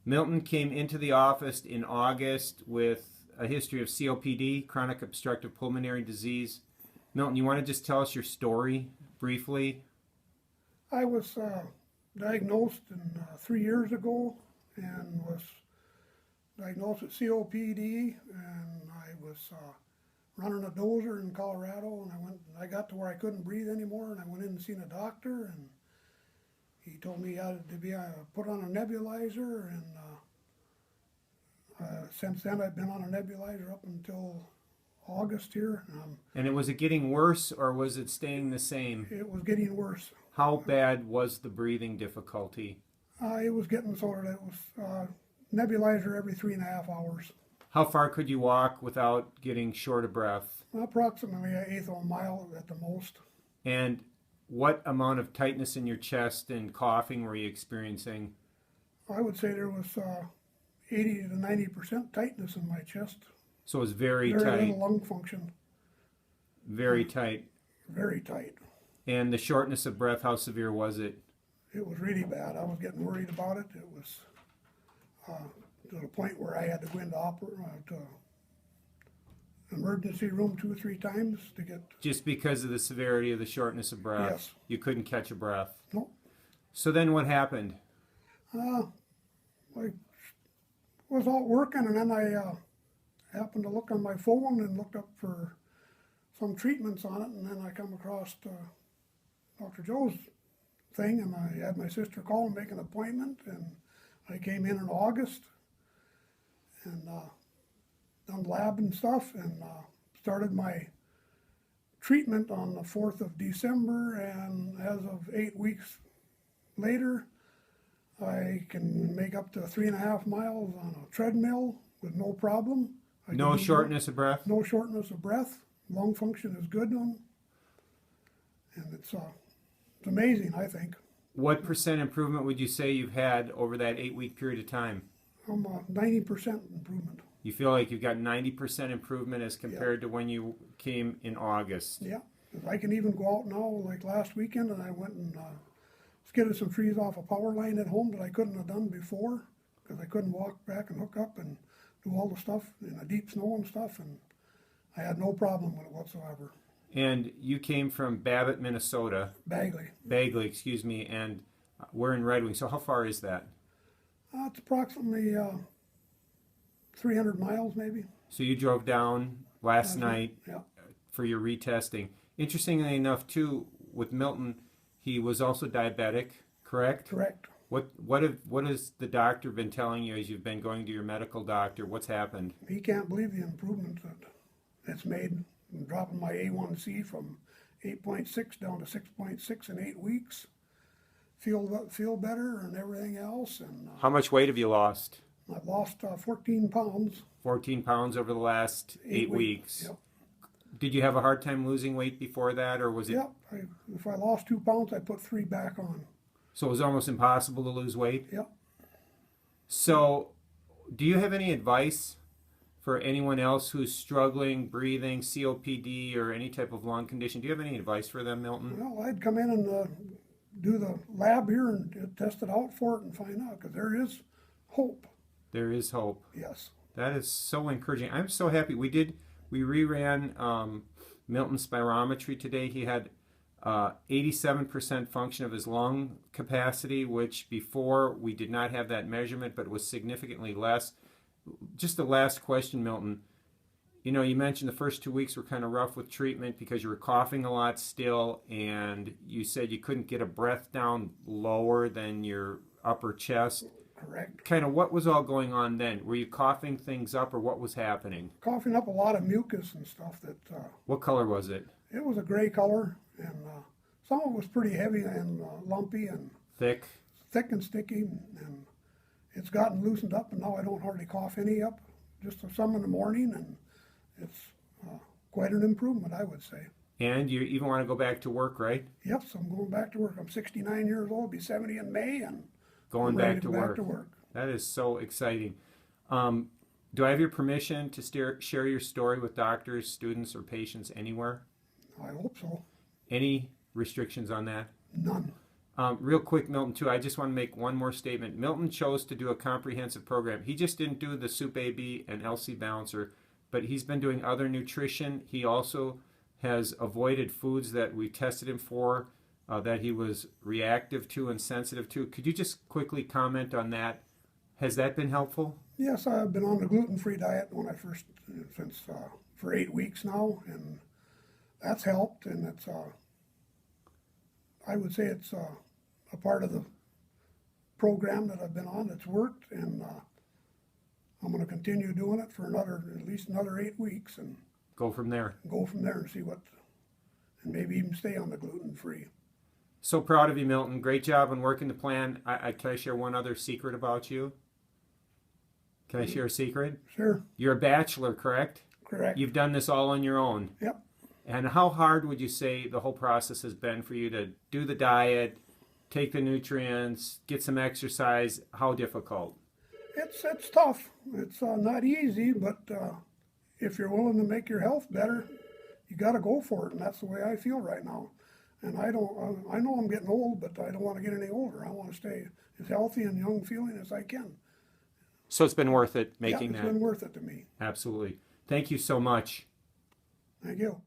Milton came into the office in August with a history of COPD, chronic obstructive pulmonary disease. Milton, you want to just tell us your story briefly? I was diagnosed 3 years ago and was diagnosed with COPD, and I was running a dozer in Colorado, and I got to where I couldn't breathe anymore, and I went in and seen a doctor, and he told me I had to be put on a nebulizer, and since then I've been on a nebulizer up until August here. And was it getting worse, or was it staying the same? It was getting worse. How bad was the breathing difficulty? It was getting so that it was nebulizer every 3.5 hours. How far could you walk without getting short of breath? Approximately an eighth of a mile at the most. And what amount of tightness in your chest and coughing were you experiencing? I would say there was 80 to 90% tightness in my chest. So it was very tight. Very little lung function. Very tight. Very tight. And the shortness of breath, how severe was it? It was really bad. I was getting worried about it. It was to the point where I had to go into to emergency room 2 or 3 times to get... Just because of the severity of the shortness of breath? Yes. You couldn't catch a breath? No. So then what happened? I was out working, and then I happened to look on my phone and looked up for some treatments on it, and then I come across Dr. Joe's thing, and I had my sister call and make an appointment, and I came in August and done lab and stuff, and started my treatment on the 4th of December, and as of 8 weeks later, I can make up to 3.5 miles on a treadmill with no problem. No shortness of breath? No shortness of breath. Lung function is good on, and it's amazing, I think. What percent improvement would you say you've had over that 8-week period of time? 90% improvement. You feel like you've got 90% improvement as compared to when you came in August? Yeah. I can even go out now, like last weekend, and I went and skidded some trees off a power line at home that I couldn't have done before because I couldn't walk back and hook up and do all the stuff in the deep snow and stuff, and I had no problem with it whatsoever. And you came from Babbitt, Minnesota. Bagley. Bagley, excuse me, and we're in Red Wing. So how far is that? It's approximately 300 miles maybe. So you drove down last night for your retesting. Interestingly enough, too, with Milton, he was also diabetic, correct? Correct. What has the doctor been telling you as you've been going to your medical doctor? What's happened? He can't believe the improvement that it's made. I'm dropping my A1C from 8.6 down to 6.6 in 8 weeks. Feel better and everything else. And how much weight have you lost? I've lost 14 pounds. 14 pounds over the last 8 weeks. Yep. Did you have a hard time losing weight before that, or was it? Yep. If I lost 2 pounds, I put 3 back on. So it was almost impossible to lose weight? Yep. So do you have any advice for anyone else who's struggling, breathing, COPD, or any type of lung condition? Do you have any advice for them, Milton? Well, I'd come in and do the lab here and test it out for it and find out, because there is hope. There is hope. Yes. That is so encouraging. I'm so happy. We reran Milton's spirometry today. He had 87% function of his lung capacity, which before we did not have that measurement, but it was significantly less. Just the last question, Milton. You know, you mentioned the first 2 weeks were kind of rough with treatment because you were coughing a lot still, and you said you couldn't get a breath down lower than your upper chest. Correct. Kind of what was all going on then? Were you coughing things up, or what was happening? Coughing up a lot of mucus and stuff. What color was it? It was a gray color, and some of it was pretty heavy and lumpy and thick and sticky, and it's gotten loosened up, and now I don't hardly cough any up, just some in the morning, and it's quite an improvement, I would say. And you even want to go back to work, right? Yep, so I'm going back to work. I'm 69 years old, be 70 in May, and going back to work. That is so exciting. Do I have your permission to share your story with doctors, students, or patients anywhere? I hope so. Any restrictions on that? None. Real quick, Milton, too, I just want to make one more statement. Milton chose to do a comprehensive program. He just didn't do the Soup AB and LC Balancer, but he's been doing other nutrition. He also has avoided foods that we tested him for that he was reactive to and sensitive to. Could you just quickly comment on that? Has that been helpful? Yes, I've been on the gluten-free diet since for 8 weeks now, and that's helped. And it's I would say it's a part of the program that I've been on that's worked, and I'm going to continue doing it for at least another 8 weeks, and go from there and see and maybe even stay on the gluten-free. So proud of you, Milton. Great job on working the plan. Can I share one other secret about you? Can I share a secret? Sure. You're a bachelor, correct? Correct. You've done this all on your own. Yep. And how hard would you say the whole process has been for you to do the diet, take the nutrients, get some exercise? How difficult? It's tough. It's not easy, but if you're willing to make your health better, you got to go for it, and that's the way I feel right now. And I know I'm getting old, but I don't want to get any older. I want to stay as healthy and young feeling as I can. So it's been worth it making that? Yeah, it's been worth it to me. Absolutely. Thank you so much. Thank you.